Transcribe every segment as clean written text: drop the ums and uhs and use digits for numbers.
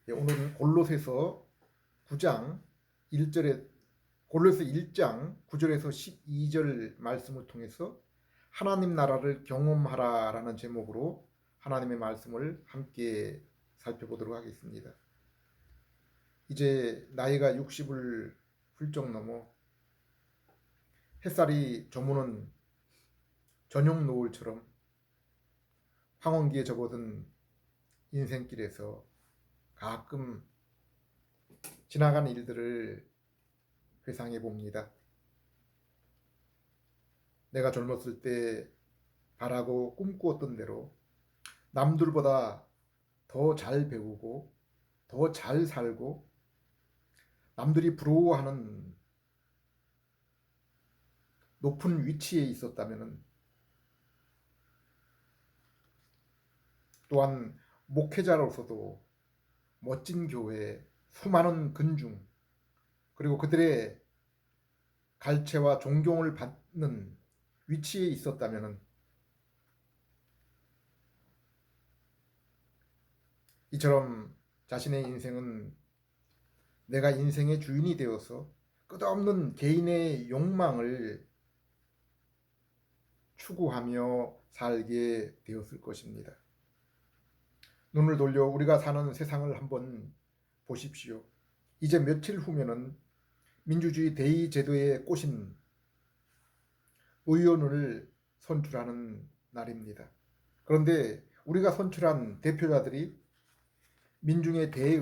오늘은 골로새서 9장 1절에 골로새 1장 9절에서 12절 말씀을 통해서 하나님 나라를 경험하라라는 제목으로 하나님의 말씀을 함께 살펴보도록 하겠습니다. 이제 나이가 60을 훌쩍 넘어 햇살이 저무는 저녁 노을처럼 황혼기에 접어든 인생길에서 가끔 지나간 일들을 회상해 봅니다. 내가 젊었을 때 바라고 꿈꾸었던 대로 남들보다 더 잘 배우고 더 잘 살고 남들이 부러워하는 높은 위치에 있었다면, 또한 목회자로서도 멋진 교회, 수많은 근중, 그리고 그들의 갈채와 존경을 받는 위치에 있었다면, 이처럼 자신의 인생은 내가 인생의 주인이 되어서 끝없는 개인의 욕망을 추구하며 살게 되었을 것입니다. 눈을 돌려 우리가 사는 세상을 한번 보십시오. 이제 며칠 후면은 민주주의 대의 제도에 꼬신 의원을 선출하는 날입니다. 그런데 우리가 선출한 대표자들이 민중의 대의,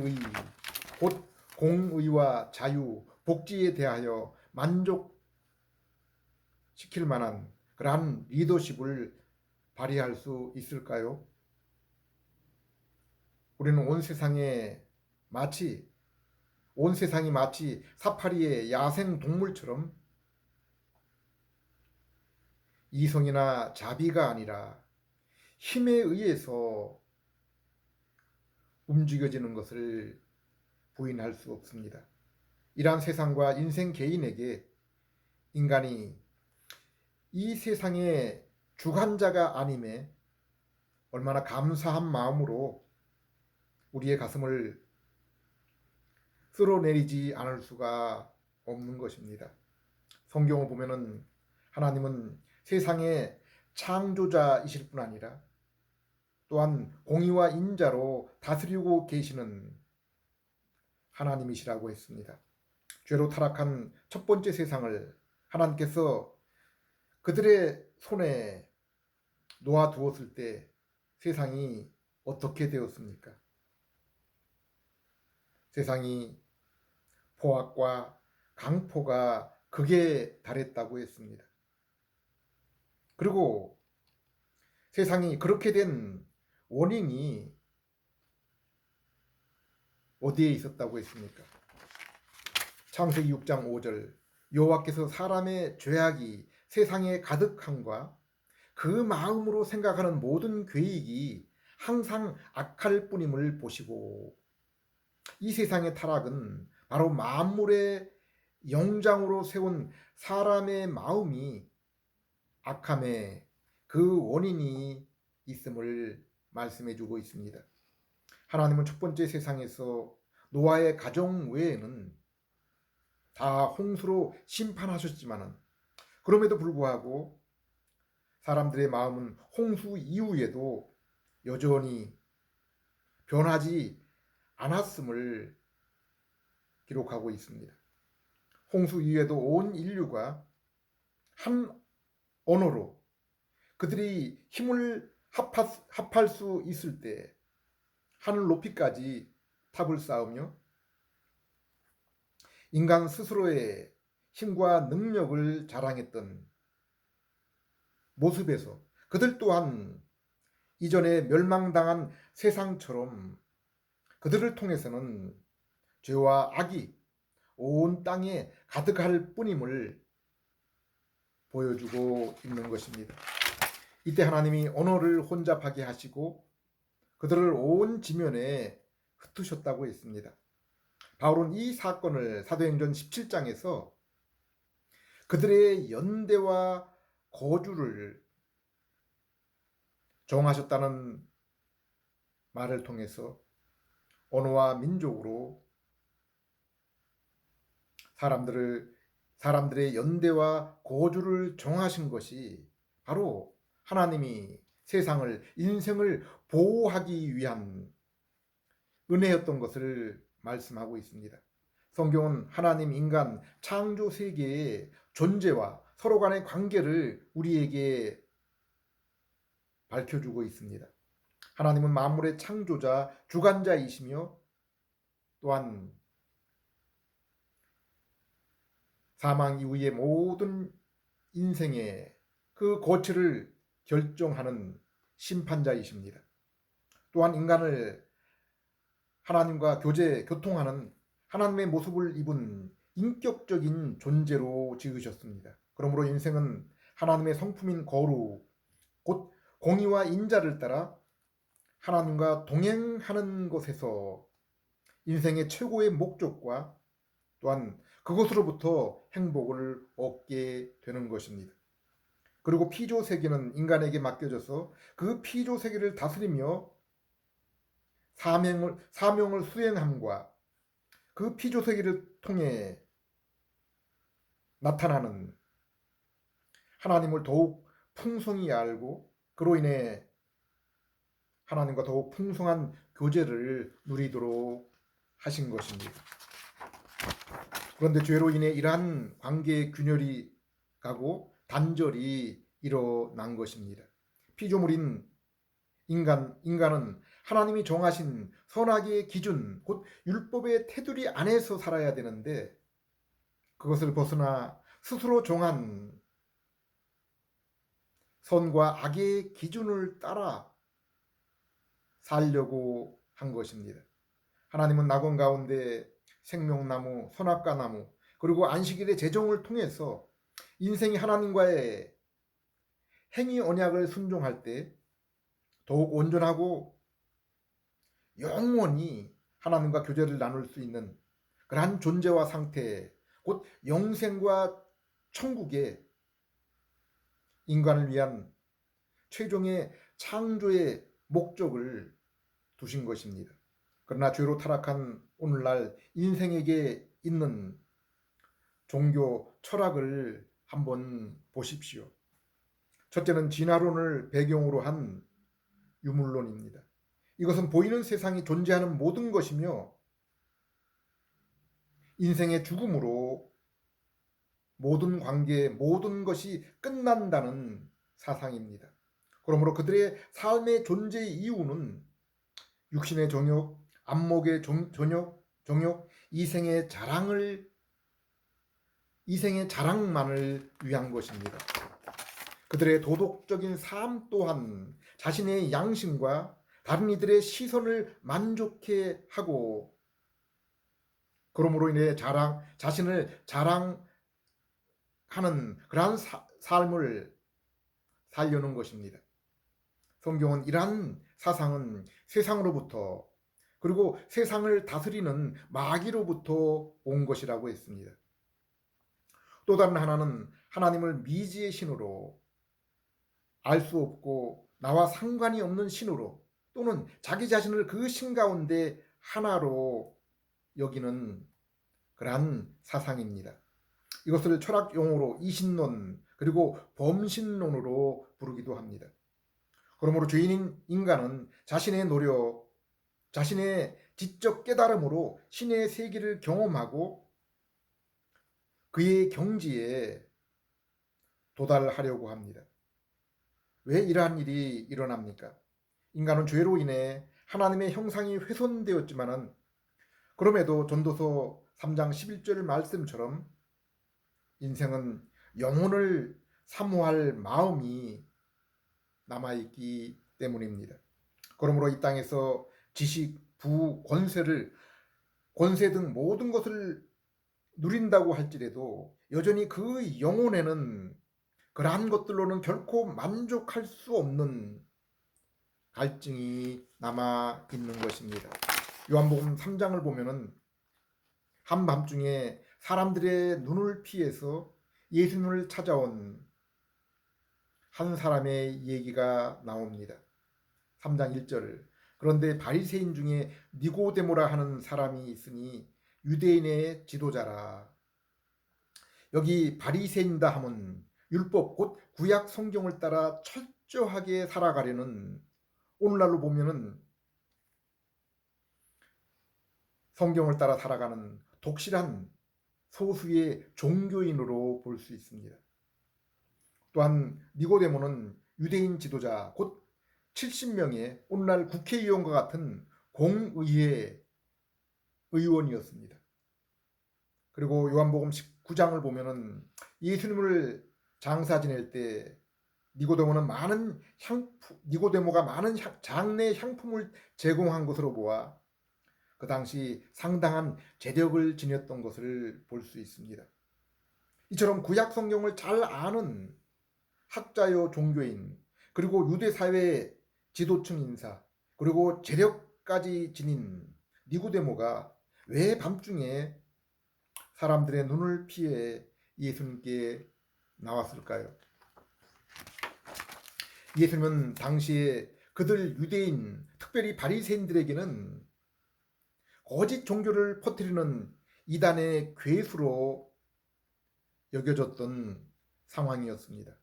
곧 공의와 자유, 복지에 대하여 만족시킬 만한 그러한 리더십을 발휘할 수 있을까요? 우리는 온 세상이 마치 사파리의 야생 동물처럼 이성이나 자비가 아니라 힘에 의해서 움직여지는 것을 부인할 수 없습니다. 이러한 세상과 인생 개인에게 인간이 이 세상의 주관자가 아님에 얼마나 감사한 마음으로 우리의 가슴을 쓸어내리지 않을 수가 없는 것입니다. 성경을 보면은 하나님은 세상의 창조자이실 뿐 아니라 또한 공의와 인자로 다스리고 계시는 하나님이시라고 했습니다. 죄로 타락한 첫 번째 세상을 하나님께서 그들의 손에 놓아두었을 때 세상이 어떻게 되었습니까? 세상이 포악과 강포가 극에 달했다고 했습니다. 그리고 세상이 그렇게 된 원인이 어디에 있었다고 했습니까? 창세기 6장 5절, 여호와께서 사람의 죄악이 세상에 가득함과 그 마음으로 생각하는 모든 계획이 항상 악할 뿐임을 보시고, 이 세상의 타락은 바로 만물의 영장으로 세운 사람의 마음이 악함의 그 원인이 있음을 말씀해 주고 있습니다. 하나님은 첫 번째 세상에서 노아의 가정 외에는 다 홍수로 심판하셨지만, 그럼에도 불구하고 사람들의 마음은 홍수 이후에도 여전히 변하지 않았음을 기록하고 있습니다. 홍수 이후에도 온 인류가 한 언어로 그들이 힘을 합할 수 있을 때 하늘 높이까지 탑을 쌓으며 인간 스스로의 힘과 능력을 자랑했던 모습에서 그들 또한 이전에 멸망당한 세상처럼 그들을 통해서는 죄와 악이 온 땅에 가득할 뿐임을 보여주고 있는 것입니다. 이때 하나님이 언어를 혼잡하게 하시고 그들을 온 지면에 흩으셨다고 했습니다. 바울은 이 사건을 사도행전 17장에서 그들의 연대와 거주를 정하셨다는 말을 통해서 언어와 민족으로 사람들의 연대와 거주를 정하신 것이 바로 하나님이 세상을, 인생을 보호하기 위한 은혜였던 것을 말씀하고 있습니다. 성경은 하나님, 인간, 창조 세계의 존재와 서로 간의 관계를 우리에게 밝혀주고 있습니다. 하나님은 만물의 창조자, 주관자이시며 또한 사망 이후의 모든 인생의 그 거취를 결정하는 심판자이십니다. 또한 인간을 하나님과 교통하는 하나님의 모습을 입은 인격적인 존재로 지으셨습니다. 그러므로 인생은 하나님의 성품인 거룩, 곧 공의와 인자를 따라 하나님과 동행하는 것에서 인생의 최고의 목적과 또한 그것으로부터 행복을 얻게 되는 것입니다. 그리고 피조 세계는 인간에게 맡겨져서 그 피조 세계를 다스리며 사명을 수행함과 그 피조 세계를 통해 나타나는 하나님을 더욱 풍성히 알고 그로 인해 하나님과 더욱 풍성한 교제를 누리도록 하신 것입니다. 그런데 죄로 인해 이러한 관계의 균열이 가고 단절이 일어난 것입니다. 피조물인 인간은 하나님이 정하신 선악의 기준, 곧 율법의 테두리 안에서 살아야 되는데 그것을 벗어나 스스로 정한 선과 악의 기준을 따라 살려고 한 것입니다. 하나님은 낙원 가운데 생명나무, 선악과 나무, 그리고 안식일의 제정을 통해서 인생이 하나님과의 행위 언약을 순종할 때 더욱 온전하고 영원히 하나님과 교제를 나눌 수 있는 그러한 존재와 상태, 곧 영생과 천국의 인간을 위한 최종의 창조의 목적을 두신 것입니다. 그러나 죄로 타락한 오늘날 인생에게 있는 종교 철학을 한번 보십시오. 첫째는 진화론을 배경으로 한 유물론입니다. 이것은 보이는 세상이 존재하는 모든 것이며 인생의 죽음으로 모든 관계, 모든 것이 끝난다는 사상입니다. 그러므로 그들의 삶의 존재의 이유는 육신의 정욕, 안목의 정욕, 이생의 자랑만을 위한 것입니다. 그들의 도덕적인 삶 또한 자신의 양심과 다른 이들의 시선을 만족해 하고 그러므로 인해 자신을 자랑하는 그러한 삶을 살려는 것입니다. 성경은 이러한 사상은 세상으로부터 그리고 세상을 다스리는 마귀로부터 온 것이라고 했습니다. 또 다른 하나는 하나님을 미지의 신으로 알 수 없고 나와 상관이 없는 신으로 또는 자기 자신을 그 신 가운데 하나로 여기는 그러한 사상입니다. 이것을 철학 용어로 이신론 그리고 범신론으로 부르기도 합니다. 그러므로 죄인인 인간은 자신의 노력, 자신의 지적 깨달음으로 신의 세계를 경험하고 그의 경지에 도달하려고 합니다. 왜 이러한 일이 일어납니까? 인간은 죄로 인해 하나님의 형상이 훼손되었지만은 그럼에도 전도서 3장 11절 말씀처럼 인생은 영혼을 사모할 마음이 남아있기 때문입니다. 그러므로 이 땅에서 지식, 부, 권세 등 모든 것을 누린다고 할지라도 여전히 그 영혼에는 그러한 것들로는 결코 만족할 수 없는 갈증이 남아 있는 것입니다. 요한복음 3장을 보면은 한밤중에 사람들의 눈을 피해서 예수님을 찾아온 한 사람의 얘기가 나옵니다. 3장 1절 그런데 바리새인 중에 니고데모라 하는 사람이 있으니 유대인의 지도자라. 여기 바리새인다 함은 율법 곧 구약 성경을 따라 철저하게 살아가려는, 오늘날로 보면은 성경을 따라 살아가는 독실한 소수의 종교인으로 볼 수 있습니다. 또한 니고데모는 유대인 지도자 곧 70명의 오늘날 국회의원과 같은 공의회 의원이었습니다. 그리고 요한복음 19장을 보면은 예수님을 장사 지낼 때 니고데모가 많은 장례 향품을 제공한 것으로 보아 그 당시 상당한 재력을 지녔던 것을 볼 수 있습니다. 이처럼 구약 성경을 잘 아는 학자요 종교인, 그리고 유대 사회의 지도층 인사, 그리고 재력까지 지닌 니고데모가 왜 밤중에 사람들의 눈을 피해 예수님께 나왔을까요? 예수님은 당시에 그들 유대인, 특별히 바리새인들에게는 거짓 종교를 퍼뜨리는 이단의 괴수로 여겨졌던 상황이었습니다.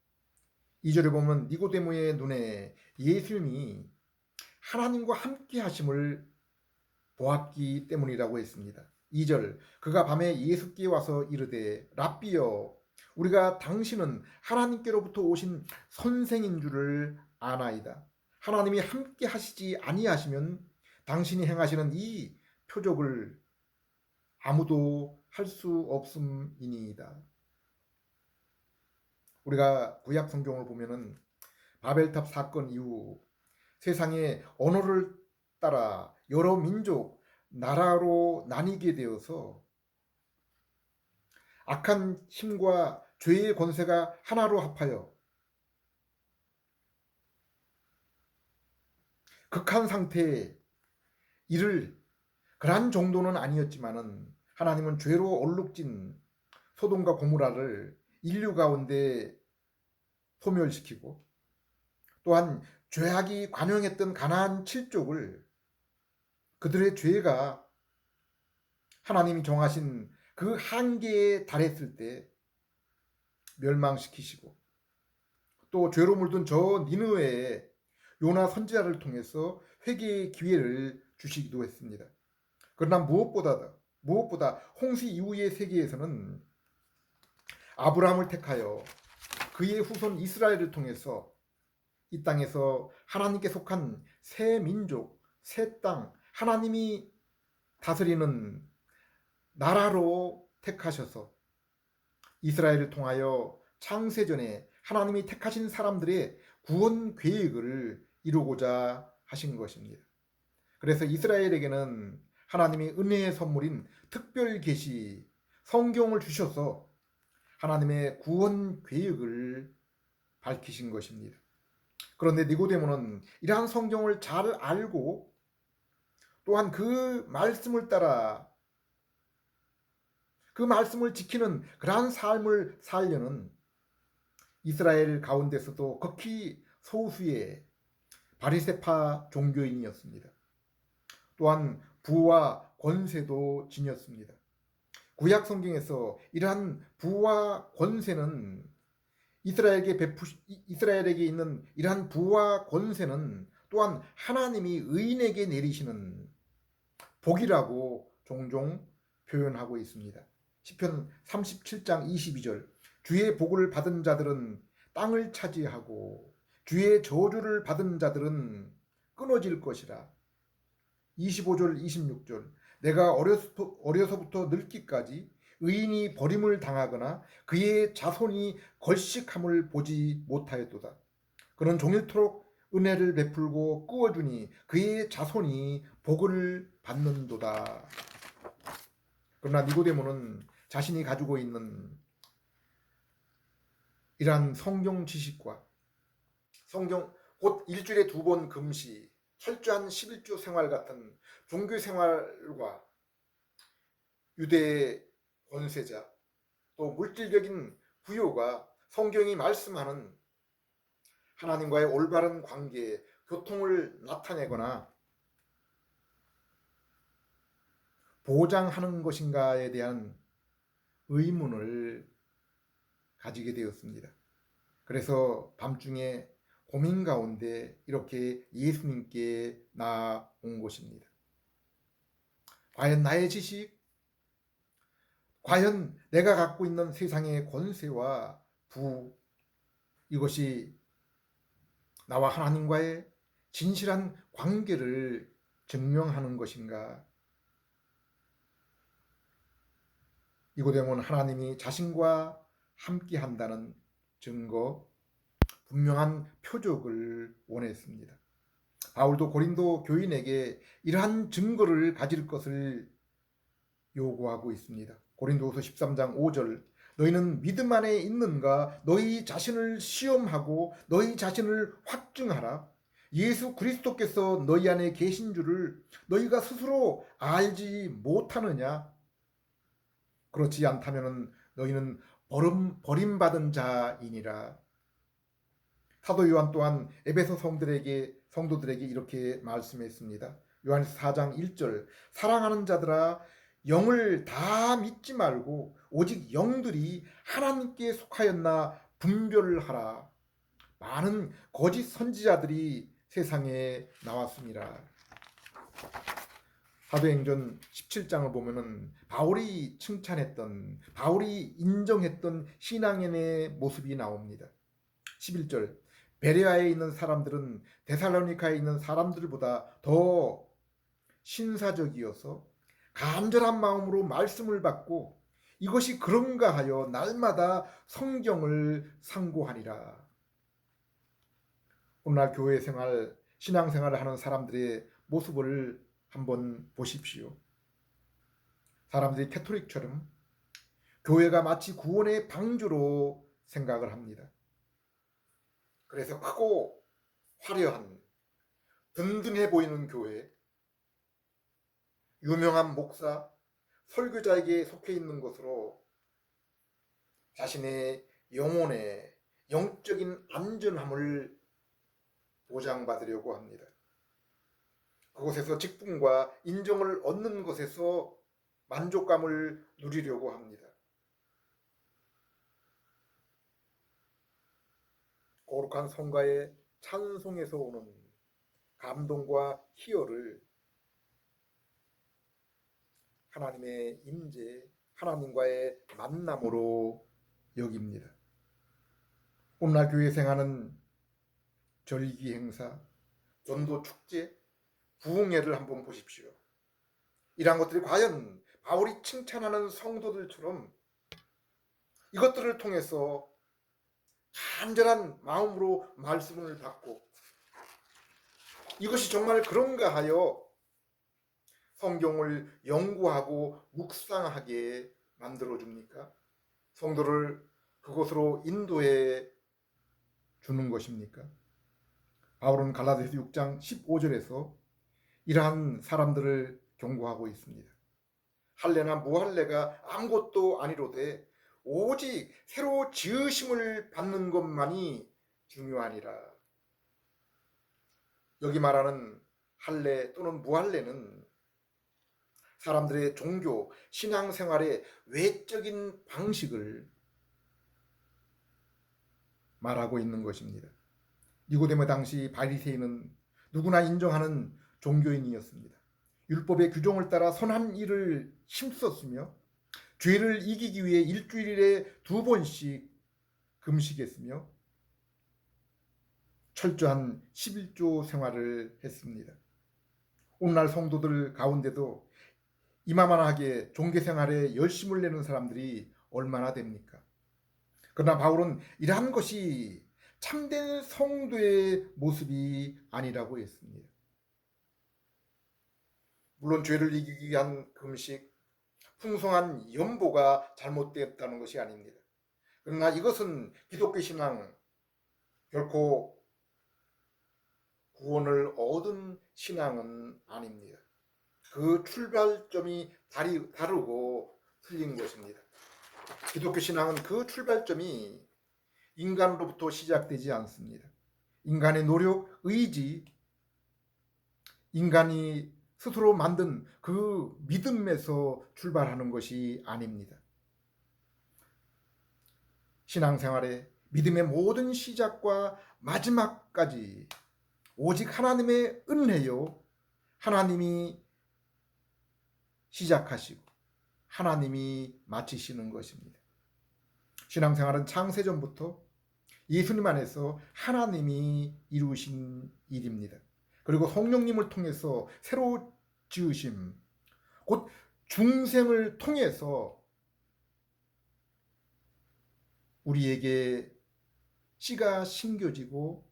2절에 보면 니고데모의 눈에 예수님이 하나님과 함께 하심을 보았기 때문이라고 했습니다. 2절, 그가 밤에 예수께 와서 이르되 랍비여, 우리가 당신은 하나님께로부터 오신 선생인 줄을 아나이다. 하나님이 함께 하시지 아니하시면 당신이 행하시는 이 표적을 아무도 할 수 없음이니이다. 우리가 구약 성경을 보면은 바벨탑 사건 이후 세상의 언어를 따라 여러 민족, 나라로 나뉘게 되어서 악한 힘과 죄의 권세가 하나로 합하여 극한 상태에 이를 그러한 정도는 아니었지만은 하나님은 죄로 얼룩진 소돔과 고모라를 인류 가운데 소멸시키고, 또한 죄악이 관영했던 가나안 7족을 그들의 죄가 하나님이 정하신 그 한계에 달했을 때 멸망시키시고, 또 죄로 물든 저 니느웨에 요나 선지자를 통해서 회개의 기회를 주시기도 했습니다. 그러나 무엇보다 홍수 이후의 세계에서는 아브라함을 택하여 그의 후손 이스라엘을 통해서 이 땅에서 하나님께 속한 새 민족, 새 땅, 하나님이 다스리는 나라로 택하셔서 이스라엘을 통하여 창세전에 하나님이 택하신 사람들의 구원 계획을 이루고자 하신 것입니다. 그래서 이스라엘에게는 하나님이 은혜의 선물인 특별 계시, 성경을 주셔서 하나님의 구원 계획을 밝히신 것입니다. 그런데 니고데모는 이러한 성경을 잘 알고 또한 그 말씀을 따라 그 말씀을 지키는 그러한 삶을 살려는 이스라엘 가운데서도 극히 소수의 바리새파 종교인이었습니다. 또한 부와 권세도 지녔습니다. 구약 성경에서 이러한 부와 권세는 이스라엘에게 있는 이러한 부와 권세는 또한 하나님이 의인에게 내리시는 복이라고 종종 표현하고 있습니다. 시편 37장 22절, 주의 복을 받은 자들은 땅을 차지하고 주의 저주를 받은 자들은 끊어질 것이라. 25절 26절, 내가 어려서부터 늙기까지 의인이 버림을 당하거나 그의 자손이 걸식함을 보지 못하였도다. 그는 종일토록 은혜를 베풀고 꾸어주니 그의 자손이 복을 받는도다. 그러나 니고데모는 자신이 가지고 있는 이러한 성경 지식과 성경 곧 일주일에 2번 금시, 철저한 11조 생활 같은 종교 생활과 유대의 권세자, 또 물질적인 부요가 성경이 말씀하는 하나님과의 올바른 관계, 교통을 나타내거나 보장하는 것인가에 대한 의문을 가지게 되었습니다. 그래서 밤중에 고민 가운데 이렇게 예수님께 나온 것입니다. 과연 나의 지식, 과연 내가 갖고 있는 세상의 권세와 부, 이것이 나와 하나님과의 진실한 관계를 증명하는 것인가? 니고데모는 하나님이 자신과 함께 한다는 증거, 분명한 표적을 원했습니다. 바울도 고린도 교인에게 이러한 증거를 가질 것을 요구하고 있습니다. 고린도후서 13장 5절, 너희는 믿음 안에 있는가? 너희 자신을 시험하고 너희 자신을 확증하라. 예수 그리스도께서 너희 안에 계신 줄을 너희가 스스로 알지 못하느냐? 그렇지 않다면 너희는 버림받은 자이니라. 사도 요한 또한 에베소 성도들에게 이렇게 말씀했습니다. 요한에서 4장 1절, 사랑하는 자들아, 영을 다 믿지 말고 오직 영들이 하나님께 속하였나 분별하라. 많은 거짓 선지자들이 세상에 나왔습니다. 사도행전 17장을 보면은 바울이 칭찬했던, 바울이 인정했던 신앙인의 모습이 나옵니다. 11절, 베레아에 있는 사람들은 데살로니카에 있는 사람들보다 더 신사적이어서 간절한 마음으로 말씀을 받고 이것이 그런가 하여 날마다 성경을 상고하니라. 오늘날 교회 생활, 신앙 생활을 하는 사람들의 모습을 한번 보십시오. 사람들이 캐토릭처럼 교회가 마치 구원의 방주로 생각을 합니다. 그래서 크고 화려한 든든해 보이는 교회, 유명한 목사, 설교자에게 속해 있는 것으로 자신의 영혼의 영적인 안전함을 보장받으려고 합니다. 그곳에서 직분과 인정을 얻는 것에서 만족감을 누리려고 합니다. 거룩한 성가의 찬송에서 오는 감동과 희열을 하나님의 임재, 하나님과의 만남으로 여깁니다. 오늘날 교회 생활은 절기 행사, 전도 축제, 부흥회를 한번 보십시오. 이러한 것들이 과연 바울이 칭찬하는 성도들처럼 이것들을 통해서 간절한 마음으로 말씀을 받고 이것이 정말 그런가 하여 성경을 연구하고 묵상하게 만들어줍니까? 성도를 그곳으로 인도해 주는 것입니까? 바울은 갈라디아서 6장 15절에서 이러한 사람들을 경고하고 있습니다. 할례나 무할례가 아무것도 아니로되 오직 새로 지으심을 받는 것만이 중요하니라. 여기 말하는 할례 또는 무할례는 사람들의 종교, 신앙생활의 외적인 방식을 말하고 있는 것입니다. 니고데모 당시 바리새인은 누구나 인정하는 종교인이었습니다. 율법의 규정을 따라 선한 일을 힘썼으며 죄를 이기기 위해 일주일에 2번씩 금식했으며 철저한 11조 생활을 했습니다. 오늘날 성도들 가운데도 이만하게 종교생활에 열심을 내는 사람들이 얼마나 됩니까? 그러나 바울은 이러한 것이 참된 성도의 모습이 아니라고 했습니다. 물론 죄를 이기기 위한 금식, 풍성한 연보가 잘못되었다는 것이 아닙니다. 그러나 이것은 기독교 신앙, 결코 구원을 얻은 신앙은 아닙니다. 그 출발점이 다르고 틀린 것입니다. 기독교 신앙은 그 출발점이 인간으로부터 시작되지 않습니다. 인간의 노력, 의지, 인간이 스스로 만든 그 믿음에서 출발하는 것이 아닙니다. 신앙생활의 믿음의 모든 시작과 마지막까지 오직 하나님의 은혜요, 하나님이 시작하시고 하나님이 마치시는 것입니다. 신앙생활은 창세전부터 예수님 안에서 하나님이 이루신 일입니다. 그리고 성령님을 통해서 새로 지으심, 곧 중생을 통해서 우리에게 씨가 심겨지고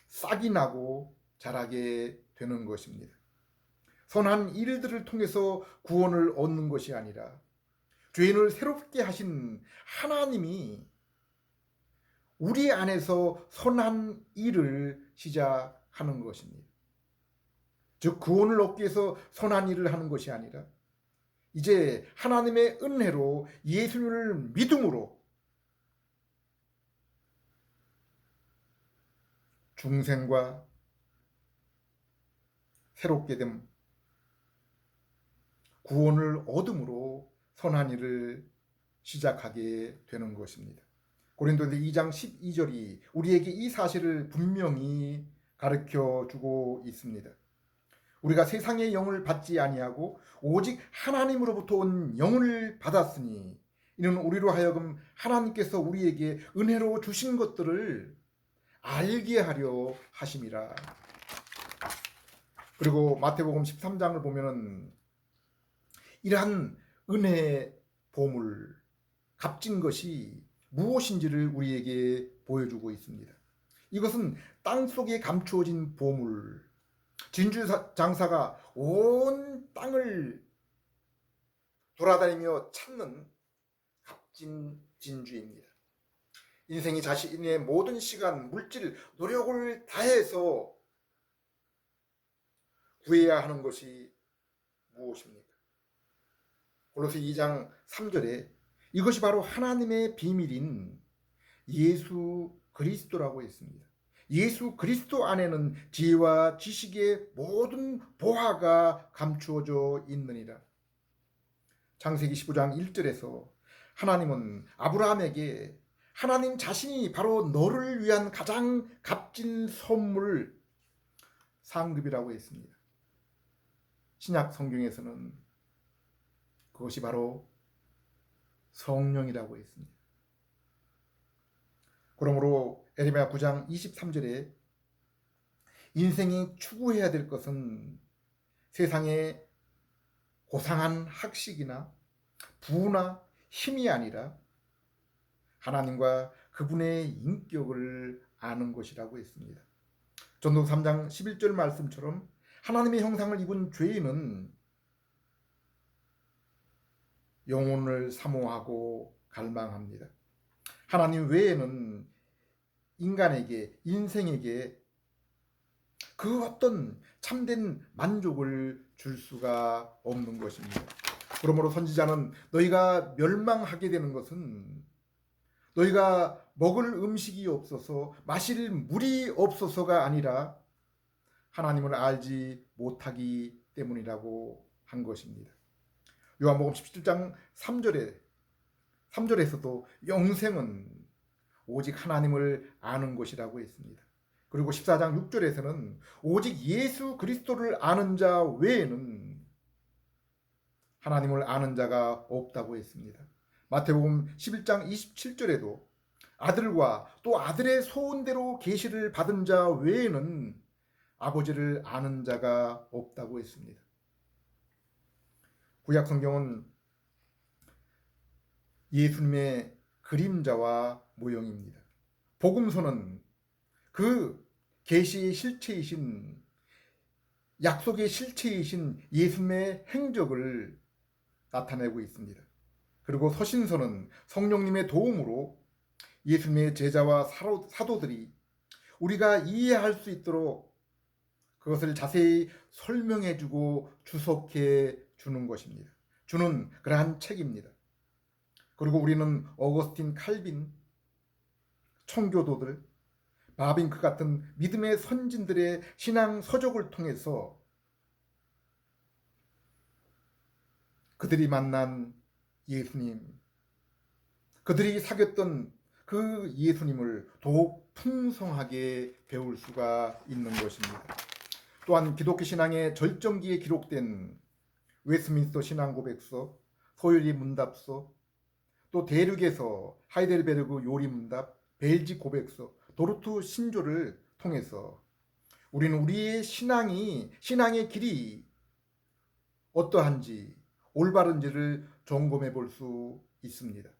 싹이 나고 자라게 되는 것입니다. 선한 일들을 통해서 구원을 얻는 것이 아니라 죄인을 새롭게 하신 하나님이 우리 안에서 선한 일을 시작하는 것입니다. 즉 구원을 얻기 위해서 선한 일을 하는 것이 아니라 이제 하나님의 은혜로 예수님을 믿음으로 중생과 새롭게 됨, 구원을 얻음으로 선한 일을 시작하게 되는 것입니다. 고린도서 2장 12절이 우리에게 이 사실을 분명히 가르쳐 주고 있습니다. 우리가 세상의 영을 받지 아니하고 오직 하나님으로부터 온 영을 받았으니 이는 우리로 하여금 하나님께서 우리에게 은혜로 주신 것들을 알게 하려 하심이라. 그리고 마태복음 13장을 보면은 이러한 은혜의 보물, 값진 것이 무엇인지를 우리에게 보여주고 있습니다. 이것은 땅속에 감추어진 보물, 진주 장사가 온 땅을 돌아다니며 찾는 값진 진주입니다. 인생이 자신의 모든 시간, 물질, 노력을 다해서 구해야 하는 것이 무엇입니까? 골로새 2장 3절에 이것이 바로 하나님의 비밀인 예수 그리스도라고 했습니다. 예수 그리스도 안에는 지혜와 지식의 모든 보화가 감추어져 있느니라. 창세기 15장 1절에서 하나님은 아브라함에게 하나님 자신이 바로 너를 위한 가장 값진 선물 상급이라고 했습니다. 신약 성경에서는 그것이 바로 성령이라고 했습니다. 그러므로 에레미야 9장 23절에 인생이 추구해야 될 것은 세상의 고상한 학식이나 부나 힘이 아니라 하나님과 그분의 인격을 아는 것이라고 했습니다. 전도 3장 11절 말씀처럼 하나님의 형상을 입은 죄인은 영혼을 사모하고 갈망합니다. 하나님 외에는 인간에게, 인생에게 그 어떤 참된 만족을 줄 수가 없는 것입니다. 그러므로 선지자는 너희가 멸망하게 되는 것은 너희가 먹을 음식이 없어서 마실 물이 없어서가 아니라 하나님을 알지 못하기 때문이라고 한 것입니다. 요한복음 17장 3절에서도 영생은 오직 하나님을 아는 것이라고 했습니다. 그리고 14장 6절에서는 오직 예수 그리스도를 아는 자 외에는 하나님을 아는 자가 없다고 했습니다. 마태복음 11장 27절에도 아들과 또 아들의 소원대로 계시를 받은 자 외에는 아버지를 아는 자가 없다고 했습니다. 구약 성경은 예수님의 그림자와 모형입니다. 복음서는 그 계시의 실체이신, 약속의 실체이신 예수님의 행적을 나타내고 있습니다. 그리고 서신서는 성령님의 도움으로 예수님의 제자와 사도들이 우리가 이해할 수 있도록 그것을 자세히 설명해주고 주석해 주는 것입니다. 주는 그러한 책입니다. 그리고 우리는 어거스틴, 칼빈, 청교도들, 바빙크 같은 믿음의 선진들의 신앙 서적을 통해서 그들이 만난 예수님, 그들이 사귀었던 그 예수님을 더욱 풍성하게 배울 수가 있는 것입니다. 또한 기독교 신앙의 절정기에 기록된 웨스민스터 신앙고백서, 소요리 문답서, 또 대륙에서 하이델베르그 요리문답, 벨지 고백서, 도르투 신조를 통해서 우리는 우리의 신앙의 길이 어떠한지, 올바른지를 점검해 볼 수 있습니다.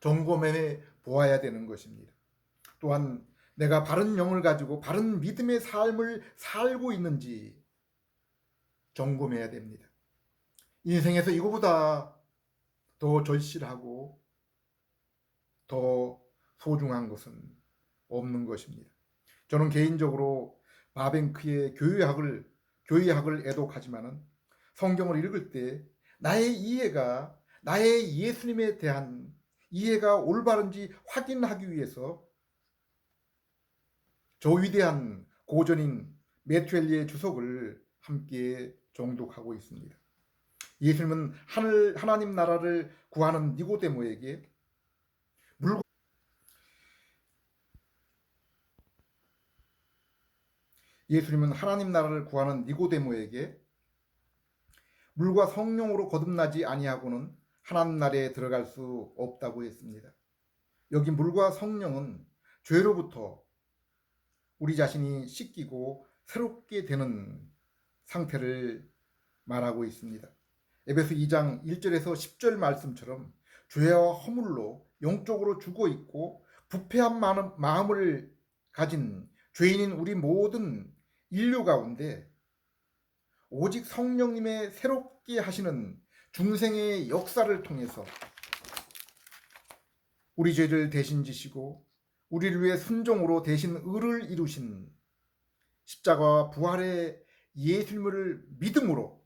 점검해 보아야 되는 것입니다. 또한 내가 바른 영을 가지고 바른 믿음의 삶을 살고 있는지 점검해야 됩니다. 인생에서 이거보다 더 절실하고 더 소중한 것은 없는 것입니다. 저는 개인적으로 바벤크의 교회학을 애독하지만은 성경을 읽을 때 나의 예수님에 대한 이해가 올바른지 확인하기 위해서 저 위대한 고전인 메투엘리의 주석을 함께 정독하고 있습니다. 예수님은 하나님 나라를 구하는 니고데모에게 예수님은 하나님 나라를 구하는 니고데모에게 물과 성령으로 거듭나지 아니하고는 하나님 나라에 들어갈 수 없다고 했습니다. 여기 물과 성령은 죄로부터 우리 자신이 씻기고 새롭게 되는 상태를 말하고 있습니다. 에베소 2장 1절에서 10절 말씀처럼 죄와 허물로 영적으로 죽어 있고 부패한 마음을 가진 죄인인 우리 모든 인류 가운데 오직 성령님의 새롭게 하시는 중생의 역사를 통해서 우리 죄를 대신 지시고 우리를 위해 순종으로 대신 의를 이루신 십자가와 부활의 예수님을 믿음으로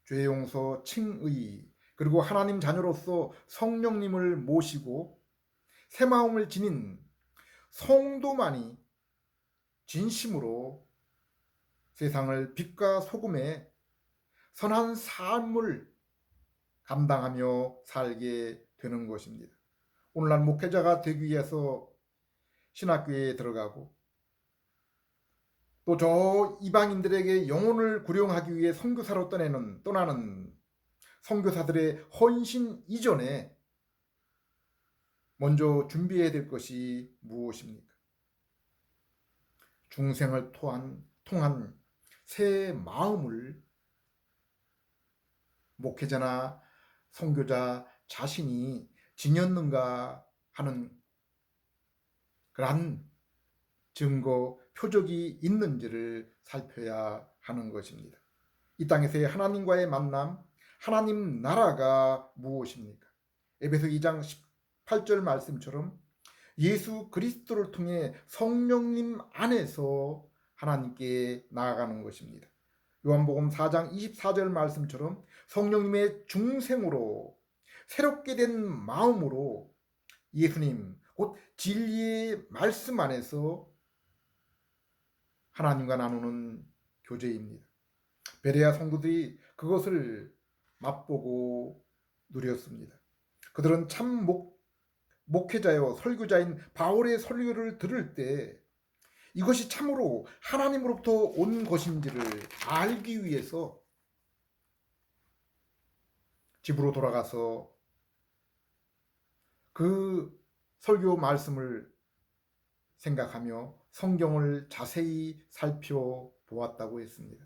죄 용서, 칭의, 그리고 하나님 자녀로서 성령님을 모시고 새 마음을 지닌 성도만이 진심으로 세상을 빛과 소금의 선한 삶을 감당하며 살게 되는 것입니다. 오늘날 목회자가 되기 위해서 신학교에 들어가고 또 저 이방인들에게 영혼을 구령하기 위해 선교사로 떠나는 선교사들의 헌신 이전에 먼저 준비해야 될 것이 무엇입니까? 중생을 통한 새 마음을 목회자나 선교자 자신이 지녔는가 하는 그러한 증거, 표적이 있는지를 살펴야 하는 것입니다. 이 땅에서의 하나님과의 만남, 하나님 나라가 무엇입니까? 에베소 2장 18절 말씀처럼 예수 그리스도를 통해 성령님 안에서 하나님께 나아가는 것입니다. 요한복음 4장 24절 말씀처럼 성령님의 중생으로 새롭게 된 마음으로 예수님 곧 진리의 말씀 안에서 하나님과 나누는 교제입니다. 베레아 성도들이 그것을 맛보고 누렸습니다. 그들은 참 목회자요 설교자인 바울의 설교를 들을 때 이것이 참으로 하나님으로부터 온 것인지를 알기 위해서 집으로 돌아가서 그 설교 말씀을 생각하며 성경을 자세히 살펴보았다고 했습니다.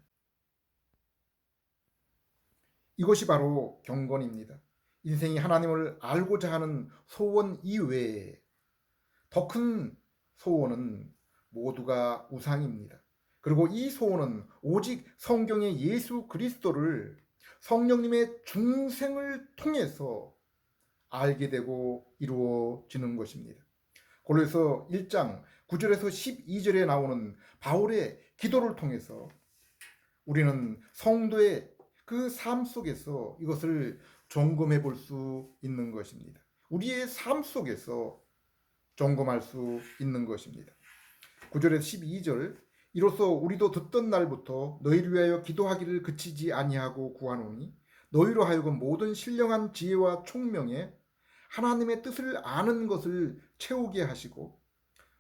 이것이 바로 경건입니다. 인생이 하나님을 알고자 하는 소원 이외에 더 큰 소원은 모두가 우상입니다. 그리고 이 소원은 오직 성경의 예수 그리스도를 성령님의 중생을 통해서 알게 되고 이루어지는 것입니다. 골로새 1장 9절에서 12절에 나오는 바울의 기도를 통해서 우리는 성도의 그 삶 속에서 이것을 점검해 볼 수 있는 것입니다. 우리의 삶 속에서 점검할 수 있는 것입니다. 9절에서 12절 이로써 우리도 듣던 날부터 너희를 위하여 기도하기를 그치지 아니하고 구하노니 너희로 하여금 모든 신령한 지혜와 총명에 하나님의 뜻을 아는 것을 채우게 하시고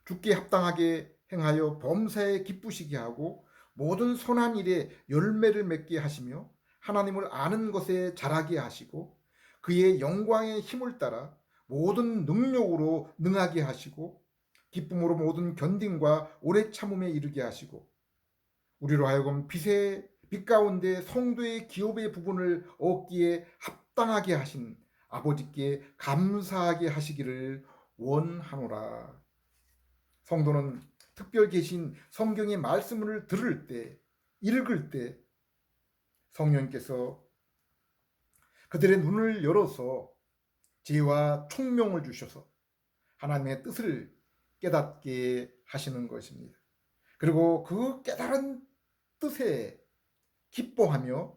주께 합당하게 행하여 범사에 기쁘시게 하고 모든 선한 일에 열매를 맺게 하시며 하나님을 아는 것에 자라게 하시고 그의 영광의 힘을 따라 모든 능력으로 능하게 하시고 기쁨으로 모든 견딘과 오래 참음에 이르게 하시고 우리로 하여금 빛 가운데 성도의 기업의 부분을 얻기에 합당하게 하신 아버지께 감사하게 하시기를 원하노라. 성도는 특별 계신 성경의 말씀을 들을 때, 읽을 때 성령께서 그들의 눈을 열어서 지혜와 총명을 주셔서 하나님의 뜻을 깨닫게 하시는 것입니다. 그리고 그 깨달은 뜻에 기뻐하며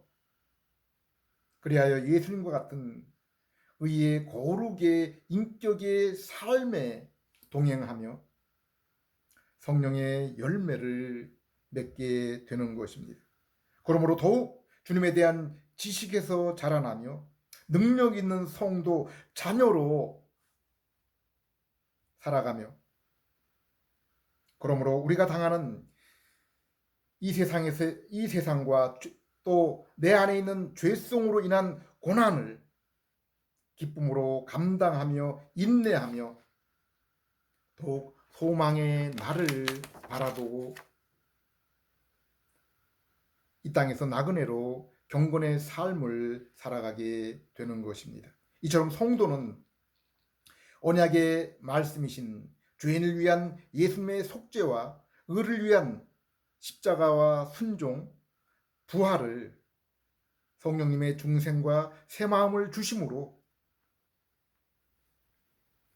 그리하여 예수님과 같은 의의 거룩의 인격의 삶에 동행하며 성령의 열매를 맺게 되는 것입니다. 그러므로 더욱 주님에 대한 지식에서 자라나며 능력 있는 성도 자녀로 살아가며 그러므로 우리가 당하는 이 세상과 또 내 안에 있는 죄성으로 인한 고난을 기쁨으로 감당하며 인내하며 더욱 소망의 날을 바라보고 이 땅에서 나그네로 경건의 삶을 살아가게 되는 것입니다. 이처럼 성도는 언약의 말씀이신 죄인을 위한 예수님의 속죄와 의를 위한 십자가와 순종, 부활을 성령님의 중생과 새 마음을 주심으로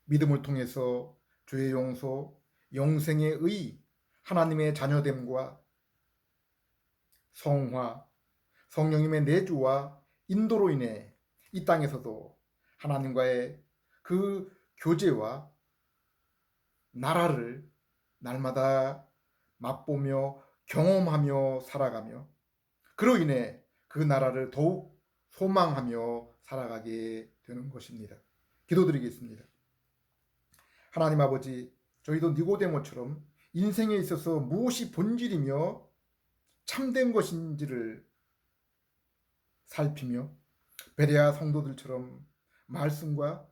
믿음을 통해서 죄의 용서, 영생의 의, 하나님의 자녀됨과 성화, 성령님의 내주와 인도로 인해 이 땅에서도 하나님과의 그 교제와 나라를 날마다 맛보며 경험하며 살아가며 그로 인해 그 나라를 더욱 소망하며 살아가게 되는 것입니다. 기도드리겠습니다. 하나님 아버지, 저희도 니고데모처럼 인생에 있어서 무엇이 본질이며 참된 것인지를 살피며 베레아 성도들처럼 말씀과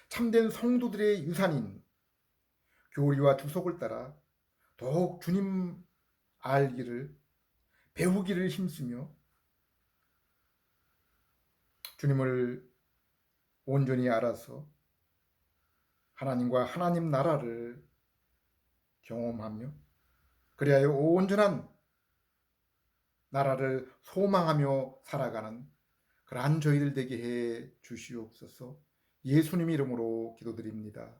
참된 성도들의 유산인 교리와 주석을 따라 더욱 주님 알기를 배우기를 힘쓰며 주님을 온전히 알아서 하나님과 하나님 나라를 경험하며 그리하여 온전한 나라를 소망하며 살아가는 그러한 저희들 되게 해 주시옵소서. 예수님 이름으로 기도드립니다.